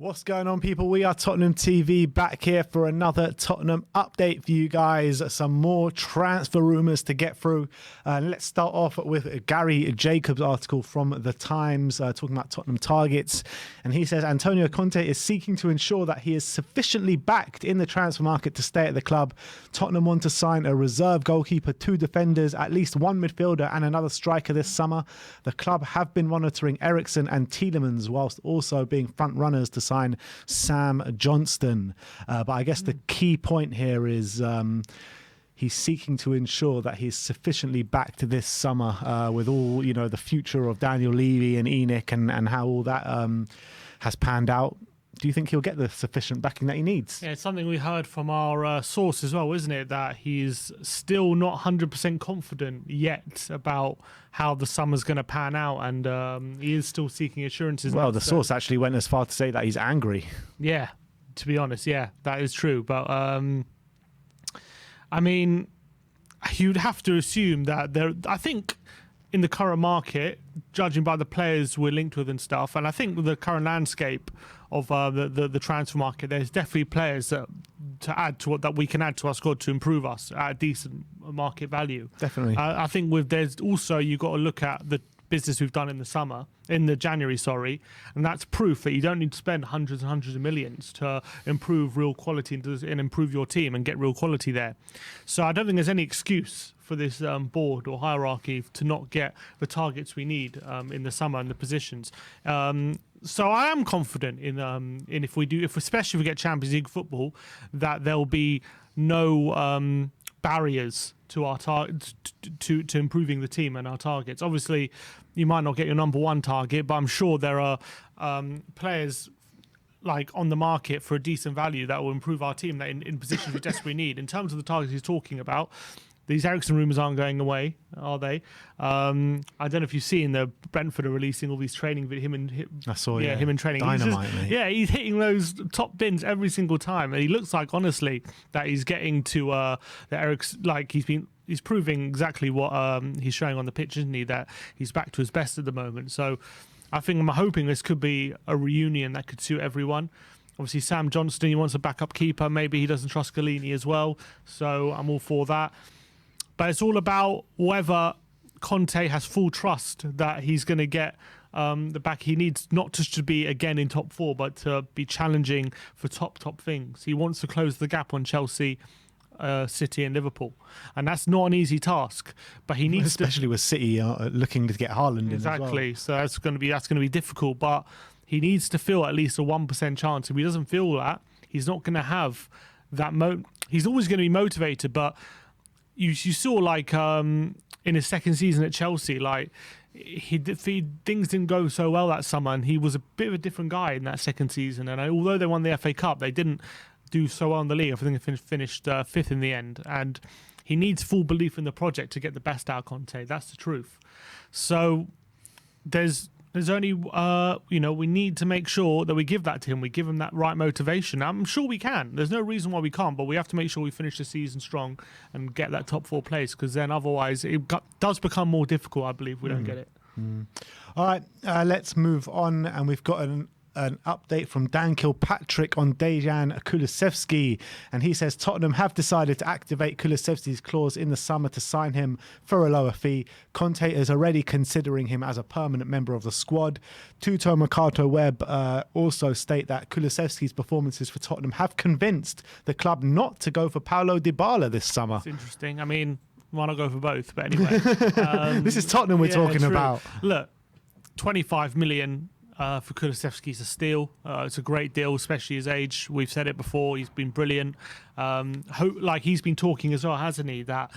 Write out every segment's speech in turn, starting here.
What's going on, people? We are Tottenham TV, back here for another Tottenham update for you guys. Some more transfer rumours to get through. Let's start off with Gary Jacobs' article from The Times talking about Tottenham targets. And he says Antonio Conte is seeking to ensure that he is sufficiently backed in the transfer market to stay at the club. Tottenham want to sign a reserve goalkeeper, 2 defenders, at least 1 midfielder and another striker this summer. The club have been monitoring Eriksen and Tielemans whilst also being front runners to sign Sam Johnston. But I guess the key point here is he's seeking to ensure that he's sufficiently backed this summer with all, you know, the future of Daniel Levy and Enoch and how all that has panned out. Do you think he'll get the sufficient backing that he needs? Yeah, it's something we heard from our source as well, isn't it? That he's still not 100% confident yet about how the summer's going to pan out, and he is still seeking assurances. Well, the source actually went as far to say that he's angry. Yeah, to be honest, yeah, that is true. But, I mean, you'd have to assume that I think in the current market, judging by the players we're linked with and stuff, and I think with the current landscape of the transfer market, there's definitely players that we can add to our squad to improve us at a decent market value. Definitely. I think there's also, you've got to look at the business we've done in the January, and that's proof that you don't need to spend hundreds and hundreds of millions to improve real quality and improve your team and get real quality there. So I don't think there's any excuse for this board or hierarchy to not get the targets we need in the summer and the positions. So I am confident in especially if we get Champions League football, that there'll be no barriers to our to improving the team and our targets. Obviously, you might not get your number one target, but I'm sure there are players like on the market for a decent value that will improve our team that in positions we desperately need. In terms of the targets he's talking about, these Eriksen rumours aren't going away, are they? I don't know if you've seen the Brentford are releasing all these training videos. I saw, him in training. Dynamite, mate. Yeah, he's hitting those top bins every single time, and he looks like, honestly, that he's getting to the Eriksen. Like he's proving exactly what he's showing on the pitch, isn't he? That he's back to his best at the moment. So I'm hoping this could be a reunion that could suit everyone. Obviously, Sam Johnston, he wants a backup keeper. Maybe he doesn't trust Galini as well. So I'm all for that. But it's all about whether Conte has full trust that he's going to get the back he needs, not just to be again in top 4, but to be challenging for top things. He wants to close the gap on Chelsea, City and Liverpool, and that's not an easy task. But he needs, especially with City looking to get Haaland exactly. in as well. So that's going to be difficult. But he needs to feel at least a 1% chance. If he doesn't feel that, he's not going to have that. He's always going to be motivated, but you saw, like, in his second season at Chelsea, like, things didn't go so well that summer, and he was a bit of a different guy in that second season. And although they won the FA Cup, they didn't do so well in the league. I think they finished 5th in the end. And he needs full belief in the project to get the best out of Conte. That's the truth. So there's only, we need to make sure that we give that to him. We give him that right motivation. I'm sure we can. There's no reason why we can't, but we have to make sure we finish the season strong and get that top 4 place, because then otherwise it does become more difficult, I believe, if we don't get it. All right, let's move on. And we've got an update from Dan Kilpatrick on Dejan Kulusevski, and he says Tottenham have decided to activate Kulusevski's clause in the summer to sign him for a lower fee. Conte is already considering him as a permanent member of the squad. Tuto Mercato Web also state that Kulusevski's performances for Tottenham have convinced the club not to go for Paulo Dybala this summer. It's interesting. I mean, why not go for both? But anyway, this is Tottenham we're talking about. Look, 25 million. For Kulusevski's a steal. It's a great deal, especially his age. We've said it before. He's been brilliant. He's been talking as well, hasn't he? That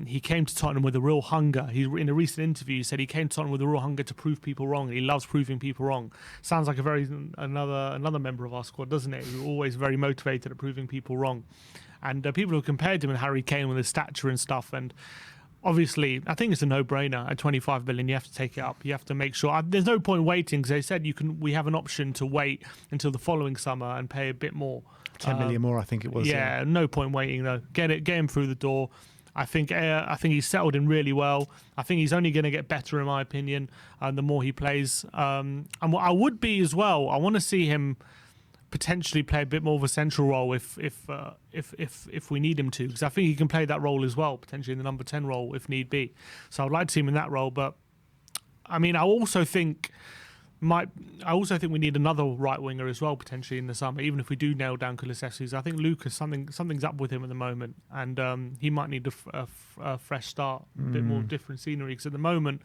he came to Tottenham with a real hunger. In a recent interview, he said he came to Tottenham with a real hunger to prove people wrong. And he loves proving people wrong. Sounds like another member of our squad, doesn't it? Who's always very motivated at proving people wrong. And people have compared him with Harry Kane with his stature and stuff. And obviously, I think it's a no-brainer. At 25 million, you have to take it up. You have to make sure. There's no point waiting, because they said we have an option to wait until the following summer and pay a bit more. 10 million more, I think it was. Yeah, no point waiting though. Get him through the door. I think he's settled in really well. I think he's only going to get better, in my opinion, the more he plays. And what I would be as well, I want to see him potentially play a bit more of a central role if we need him to, because I think he can play that role as well, potentially in the number 10 role if need be. So I'd like to see him in that role. But I mean, I also think we need another right winger as well potentially in the summer. Even if we do nail down Kulusevski, I think Lucas, something's up with him at the moment, and he might need a fresh start, a bit more different scenery. Because at the moment,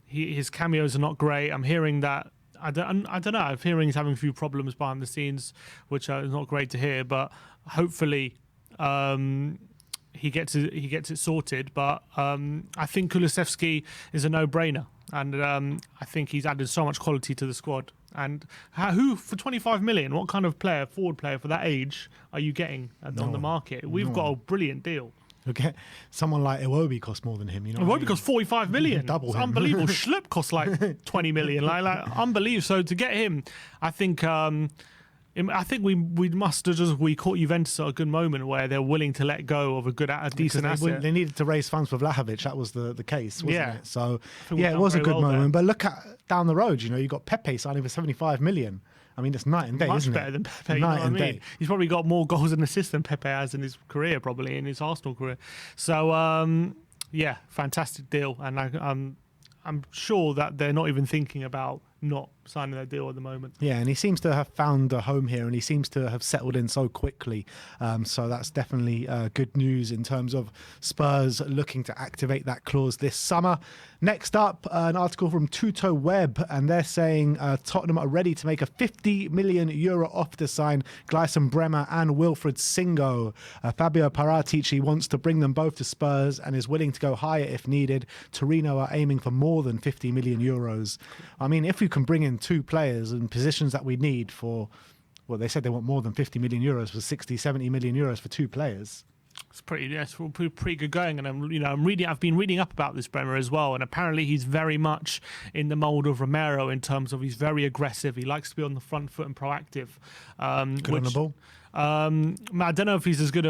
his cameos are not great. I'm hearing that. I don't know. I'm hearing he's having a few problems behind the scenes, which is not great to hear. But hopefully, he gets it sorted. But I think Kulusevski is a no-brainer, and I think he's added so much quality to the squad. And who for 25 million? What kind of forward player for that age are you getting on the market? We've got a brilliant deal. Okay, someone like Iwobi costs more than him. You know, Iwobi costs 45 million. Double him. Unbelievable. Schlupp costs like 20 million. Like unbelievable. So to get him, I think we must have we caught Juventus at a good moment where they're willing to let go of a decent asset. They needed to raise funds for Vlahovic. That was the case, wasn't it? So yeah, it was a good moment. There. But look at down the road. You know, you got Pepe signing for 75 million. I mean, it's night and day, isn't it? Much better than Pepe. You know what I mean? He's probably got more goals and assists than Pepe has in his career, probably in his Arsenal career. So yeah, fantastic deal, and I'm sure that they're not even thinking about not signing their deal at the moment. Yeah, and he seems to have found a home here, and he seems to have settled in so quickly. So that's definitely good news in terms of Spurs looking to activate that clause this summer. Next up, an article from Tutto Web, and they're saying Tottenham are ready to make a €50 million offer to sign Gleison Bremer and Wilfried Singo. Fabio Paratici wants to bring them both to Spurs and is willing to go higher if needed. Torino are aiming for more than €50 million. I mean, if we can bring in two players in positions that we need for, well, they said they want more than €50 million for 60, 70 million euros for two players. It's pretty good going, and I've been reading up about this Bremer as well, and apparently he's very much in the mould of Romero in terms of he's very aggressive. He likes to be on the front foot and proactive. Good on the ball. I don't know if he's as good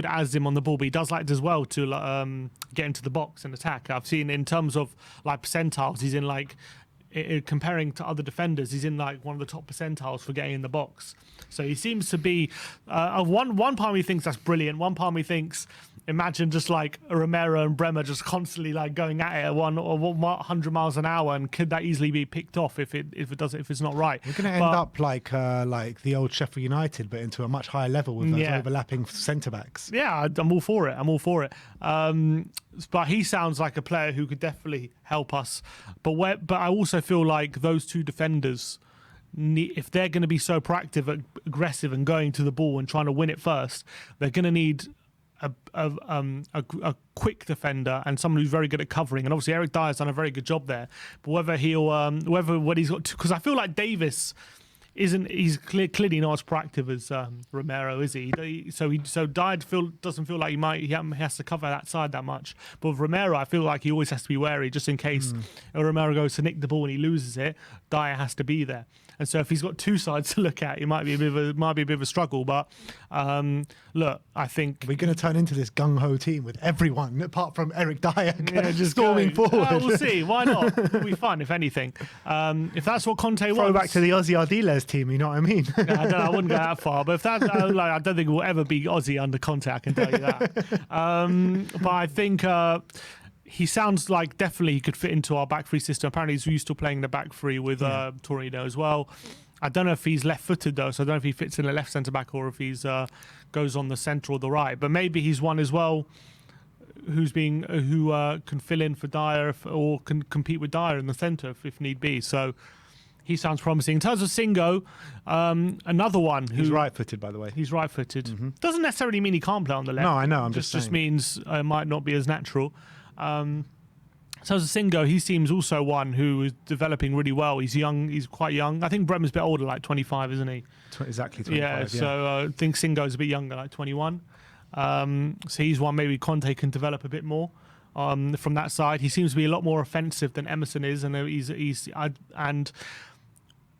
as him on the ball, but he does like as well to get into the box and attack. I've seen in terms of like percentiles, he's in like. Comparing to other defenders, he's in like one of the top percentiles for getting in the box. So he seems to be one part of me thinks that's brilliant. One part of me thinks, imagine just like Romero and Bremer just constantly like going at it at 100 miles an hour, and could that easily be picked off if it's not right? We're going to end up like the old Sheffield United, but into a much higher level with those overlapping centre backs. Yeah, I'm all for it. But he sounds like a player who could definitely help us. But I also feel like those two defenders, if they're going to be so proactive, aggressive, and going to the ball and trying to win it first, they're going to need a quick defender and someone who's very good at covering. And obviously Eric Dyer's done a very good job there. But what he's got, because I feel like Davis. He's clearly not as proactive as Romero, is he? So Dyer doesn't feel like he has to cover that side that much. But with Romero, I feel like he always has to be wary just in case Romero goes to nick the ball and he loses it. Dyer has to be there. And so if he's got two sides to look at, it might be a bit of a struggle. But look, I think we're going to turn into this gung ho team with everyone apart from Eric Dyer just storming forward. We'll see. Why not? It'll be fun if anything. If that's what Conte wants. Throw back to the Ozzy Ardiles team. You know what I mean? I wouldn't go that far. But if that, I don't think it will ever be Ozzy under Conte. I can tell you that. But I think. He sounds like definitely he could fit into our back three system. Apparently he's used to playing the back three with Torino as well. I don't know if he's left-footed though, so I don't know if he fits in the left centre back or if he's goes on the centre or the right. But maybe he's one as well who can fill in for Dyer or can compete with Dyer in the centre if need be. So he sounds promising. In terms of Singo, another one who's right-footed, by the way. He's right-footed. Doesn't necessarily mean he can't play on the left. No, I know. I'm just means it might not be as natural. So as a Singo, he seems also one who is developing really well. He's young. He's quite young. I think Bremer's a bit older, like 25, isn't he? Exactly 25. Yeah. So I think Singo's a bit younger, like 21. So he's one maybe Conte can develop a bit more. From that side, he seems to be a lot more offensive than Emerson is, and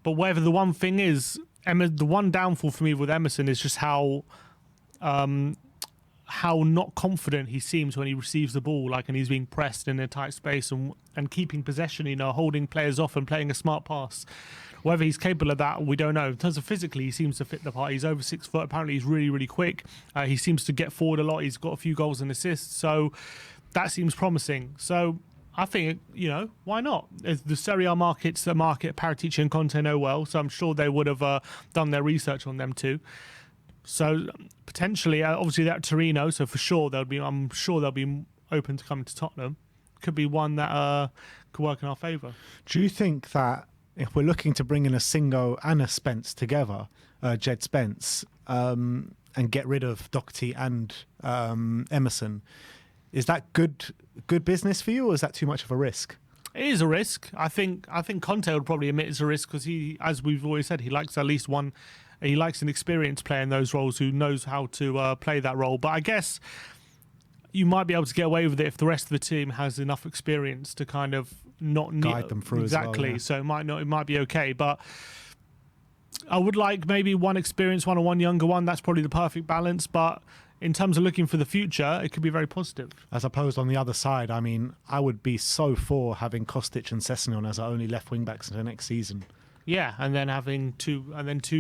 but whatever the one thing is, the one downfall for me with Emerson is just how not confident he seems when he receives the ball, and he's being pressed in a tight space and keeping possession, holding players off and playing a smart pass. Whether he's capable of that, we don't know. In terms of physically, he seems to fit the part. He's over 6 foot. Apparently, he's really, really quick. He seems to get forward a lot. He's got a few goals and assists. So that seems promising. So I think, why not? The Serie A markets, the market Paratici and Conte know well. So I'm sure they would have done their research on them too. So potentially, obviously, they're at Torino. So for sure, I'm sure they'll be open to coming to Tottenham. Could be one that could work in our favour. Do you think that if we're looking to bring in a Singo and a Spence together, Jed Spence, and get rid of Doherty and Emerson, is that good business for you, or is that too much of a risk? It is a risk. I think Conte would probably admit it's a risk because he, as we've always said, he likes at least one. He likes an experienced player in those roles who knows how to play that role. But I guess you might be able to get away with it if the rest of the team has enough experience to kind of not guide them through exactly. As well, yeah. So it might be okay. But I would like maybe one experienced one or one younger one. That's probably the perfect balance. But in terms of looking for the future, it could be very positive. As opposed on the other side, I mean, I would be so for having Kostic and Sessegnon as our only left wing backs in the next season. Yeah, and then having two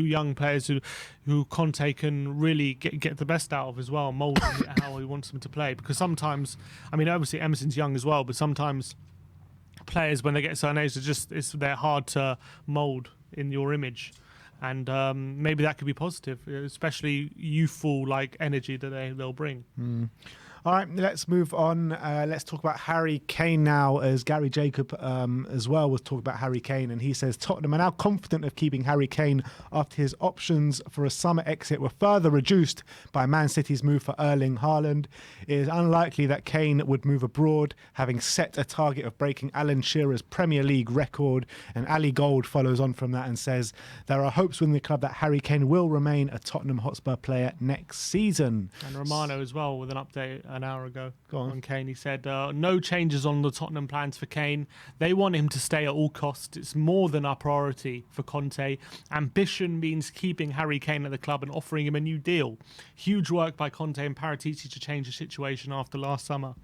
young players who Conte can really get the best out of as well, mould how he wants them to play. Because sometimes, I mean, obviously Emerson's young as well, but sometimes players when they get a certain age, they're hard to mould in your image, and maybe that could be positive, especially youthful energy that they'll bring. All right, let's move on. Let's talk about Harry Kane now, as Gary Jacob as well was talking about Harry Kane, and he says Tottenham are now confident of keeping Harry Kane after his options for a summer exit were further reduced by Man City's move for Erling Haaland. It is unlikely that Kane would move abroad, having set a target of breaking Alan Shearer's Premier League record, and Ali Gold follows on from that and says there are hopes within the club that Harry Kane will remain a Tottenham Hotspur player next season. And Romano as well with an update an hour ago on Kane. He said no changes on the Tottenham plans for Kane. They want him to stay at all costs. It's more than our priority for Conte. Ambition means keeping Harry Kane at the club and offering him a new deal. Huge work by Conte and Paratici to change the situation after last summer.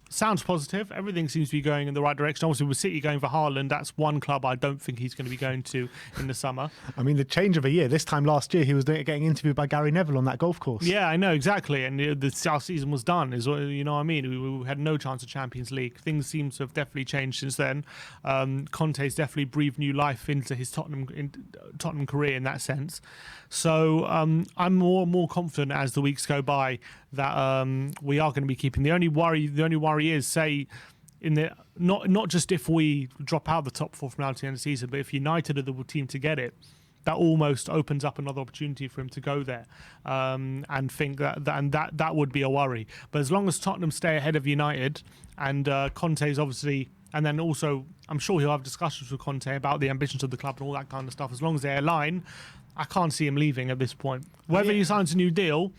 Sounds positive. Everything seems to be going in the right direction. Obviously, with City going for Haaland, that's one club I don't think he's going to be going to in the summer. I mean, the change of a year. This time last year, he was getting interviewed by Gary Neville on that golf course. Yeah, I know, exactly. And our season was done, you know what I mean? We had no chance of Champions League. Things seem to have definitely changed since then. Conte's definitely breathed new life into his Tottenham career in that sense. So I'm more and more confident as the weeks go by that we are going to be keeping. The only worry is, say, in the not just if we drop out of the top four from now to the end of the season, but if United are the team to get it, that almost opens up another opportunity for him to go there, and think that would be a worry. But as long as Tottenham stay ahead of United, and Conte's obviously, and then also I'm sure he'll have discussions with Conte about the ambitions of the club and all that kind of stuff. As long as they align, I can't see him leaving at this point. Whether he signs a new deal,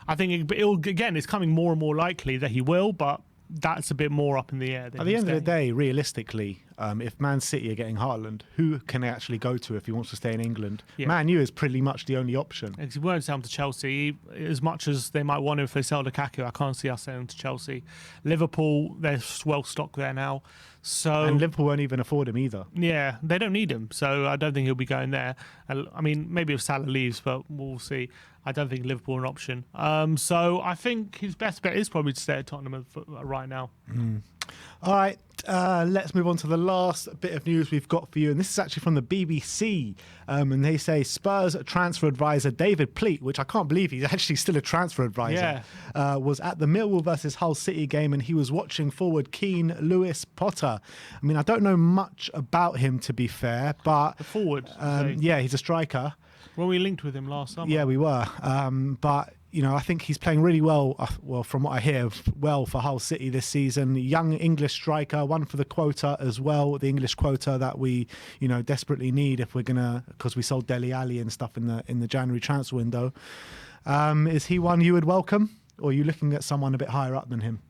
I think it's coming more and more likely that he will, but that's a bit more up in the air. At the end of the day, realistically, if Man City are getting Haaland, who can he actually go to if he wants to stay in England? Yeah. Man U is pretty much the only option. He won't sell him to Chelsea. As much as they might want him if they sell Lukaku, I can't see us selling him to Chelsea. Liverpool, they're well stocked there now. And Liverpool won't even afford him either. Yeah, they don't need him, so I don't think he'll be going there. I mean, maybe if Salah leaves, but we'll see. I don't think Liverpool are an option. So I think his best bet is probably to stay at Tottenham right now. All right, let's move on to the last bit of news we've got for you. And this is actually from the BBC. And they say Spurs transfer advisor David Pleat, which I can't believe he's actually still a transfer advisor, was at the Millwall versus Hull City game, and he was watching forward Keane Lewis Potter. I mean, I don't know much about him, to be fair, but... The forward. Yeah, he's a striker. Well, we linked with him last summer. Yeah, we were. But, I think he's playing really well, from what I hear, well for Hull City this season. Young English striker, one for the quota as well, the English quota that we, desperately need if we're going to, because we sold Dele Alli and stuff in the January transfer window. Is he one you would welcome, or are you looking at someone a bit higher up than him?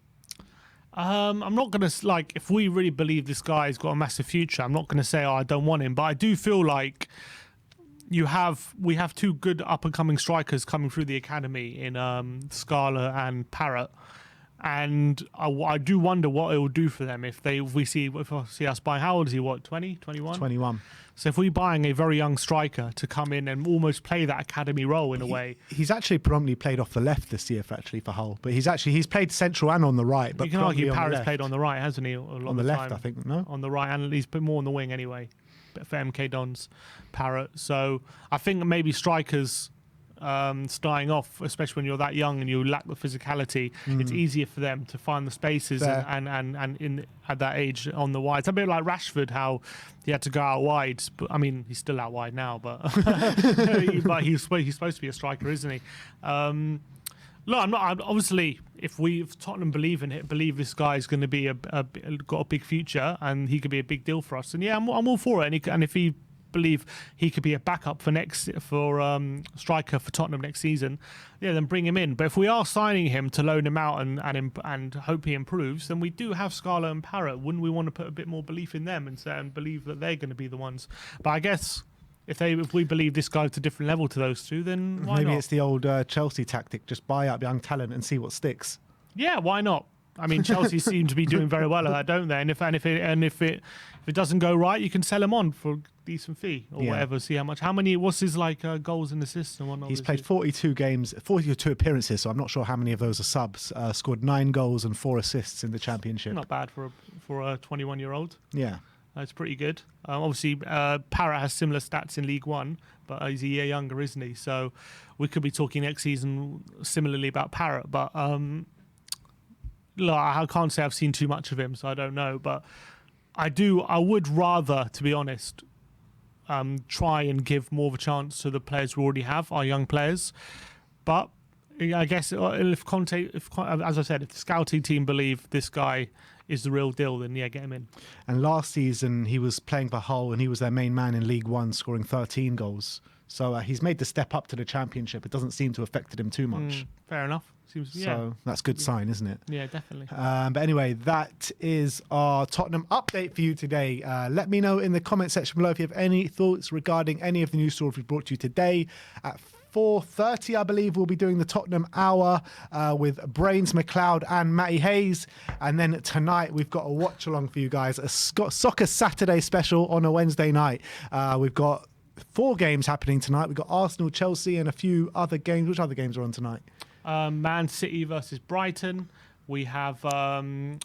I'm not going to, if we really believe this guy's got a massive future, I'm not going to say, I don't want him, but I do feel like we have two good up-and-coming strikers coming through the academy in Scala and Parrott, And I do wonder what it will do for them if I see us buying. How old is he? What, 20, 21? 21. So if we're buying a very young striker to come in and almost play that academy role in a way. He's actually predominantly played off the left this year for Hull, but he's played central and on the right. But you can argue Paris played on the right, hasn't he? A lot on the left, time. I think. No, on the right, and he's put more on the wing anyway. But for MK Dons, Parrott. So I think maybe strikers starting off, especially when you're that young and you lack the physicality, it's easier for them to find the spaces and at that age on the wide. It's a bit like Rashford, how he had to go out wide. But I mean, he's still out wide now, but but he's supposed to be a striker, isn't he? Look, I'm not. Obviously, if Tottenham believe in it, believe this guy's going to be got a big future and he could be a big deal for us, and yeah, I'm all for it. And if he believe he could be a backup for striker for Tottenham next season, yeah, then bring him in. But if we are signing him to loan him out and hope he improves, then we do have Scarlett and Parrott. Wouldn't we want to put a bit more belief in them and believe that they're going to be the ones? But I guess if we believe this guy's a different level to those two, then why maybe not? It's the old Chelsea tactic: just buy up young talent and see what sticks. Yeah, why not? I mean, Chelsea seem to be doing very well at that, don't they? And if it doesn't go right, you can sell him on for a decent fee or whatever. See what's his goals and assists and whatnot. He's played 42 games, 42 appearances. So I'm not sure how many of those are subs. Scored 9 goals and 4 assists in the Championship. Not bad for a 21-year-old. Yeah, that's pretty good. Obviously, Parrott has similar stats in League One, but he's a year younger, isn't he? So we could be talking next season similarly about Parrott, but. Look, I can't say I've seen too much of him, so I don't know. But I would rather, to be honest, try and give more of a chance to the players we already have, our young players. But I guess if Conte, as I said, if the scouting team believe this guy is the real deal, then yeah, get him in. And last season he was playing for Hull and he was their main man in League One, scoring 13 goals. So he's made the step up to the Championship. It doesn't seem to have affected him too much. Fair enough. So that's a good sign, isn't it? Yeah, definitely. But anyway, that is our Tottenham update for you today. Let me know in the comment section below if you have any thoughts regarding any of the news stories we brought to you today. At 4:30, I believe, we'll be doing the Tottenham Hour with Brains McLeod and Matty Hayes. And then tonight, we've got a watch-along for you guys, a Soccer Saturday special on a Wednesday night. We've got 4 games happening tonight. We've got Arsenal, Chelsea, and a few other games. Which other games are on tonight? Man City versus Brighton. We have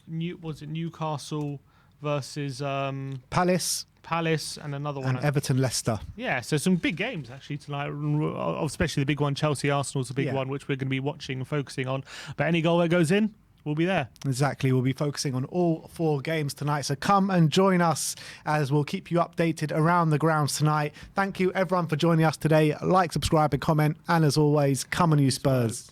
Newcastle versus Palace, and another one. And Everton, Leicester. Yeah, so some big games actually tonight, especially the big one. Chelsea, Arsenal's a big one, which we're going to be watching and focusing on. But any goal that goes in, we'll be there. Exactly. We'll be focusing on all 4 games tonight. So come and join us as we'll keep you updated around the grounds tonight. Thank you, everyone, for joining us today. Like, subscribe, and comment. And as always, come on, you Spurs.